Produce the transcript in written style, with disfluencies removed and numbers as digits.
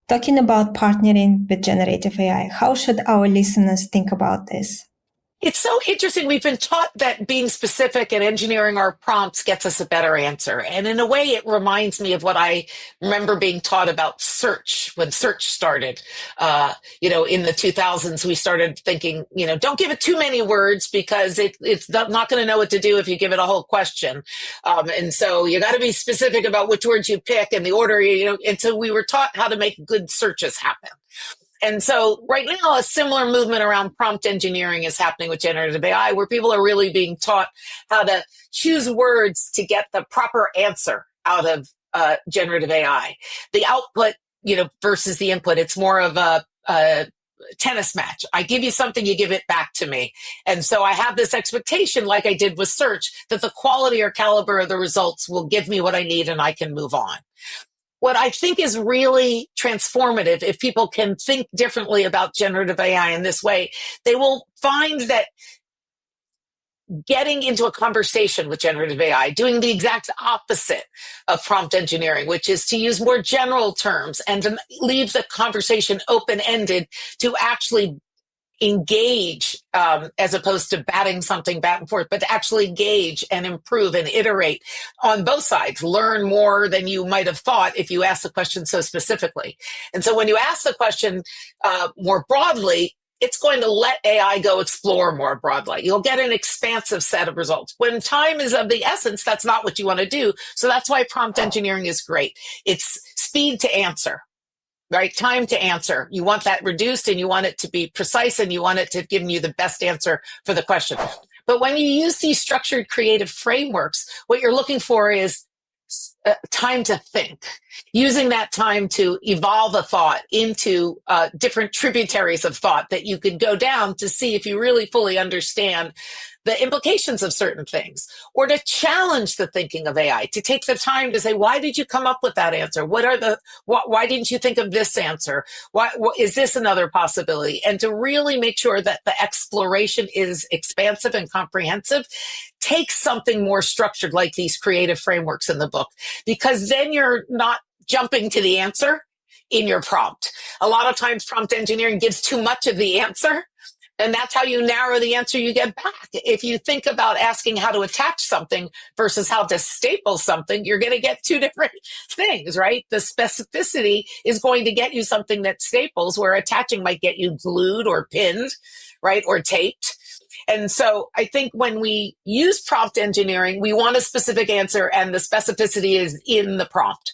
Talking about partnering with generative AI, how should our listeners think about this? It's so interesting. We've been taught that being specific and engineering our prompts gets us a better answer. And in a way, it reminds me of what I remember being taught about search when search started. In the 2000s, we started thinking, don't give it too many words because it's not going to know what to do if you give it a whole question. And so you got to be specific about which words you pick and the order, and so we were taught how to make good searches happen. And so right now, a similar movement around prompt engineering is happening with generative AI, where people are really being taught how to choose words to get the proper answer out of generative AI. The output, versus the input, it's more of a tennis match. I give you something, you give it back to me. And so I have this expectation, like I did with search, that the quality or caliber of the results will give me what I need and I can move on. What I think is really transformative, if people can think differently about generative AI in this way, they will find that getting into a conversation with generative AI, doing the exact opposite of prompt engineering, which is to use more general terms and to leave the conversation open-ended to actually engage, as opposed to batting something back and forth, but to actually engage and improve and iterate on both sides, learn more than you might have thought if you asked the question so specifically. And so when you ask the question more broadly, it's going to let AI go explore more broadly. You'll get an expansive set of results. When time is of the essence, that's not what you want to do. So that's why prompt engineering is great. It's speed to answer. Right? Time to answer. You want that reduced and you want it to be precise and you want it to give you the best answer for the question. But when you use these structured creative frameworks, what you're looking for is time to think, using that time to evolve a thought into different tributaries of thought that you could go down to see if you really fully understand the implications of certain things, or to challenge the thinking of AI, to take the time to say, why did you come up with that answer? Why didn't you think of this answer? Is this another possibility? And to really make sure that the exploration is expansive and comprehensive, take something more structured like these creative frameworks in the book, because then you're not jumping to the answer in your prompt. A lot of times prompt engineering gives too much of the answer, and that's how you narrow the answer you get back. If you think about asking how to attach something versus how to staple something, you're going to get two different things, right? The specificity is going to get you something that staples, where attaching might get you glued or pinned, right? Or taped. And so I think when we use prompt engineering, we want a specific answer, and the specificity is in the prompt.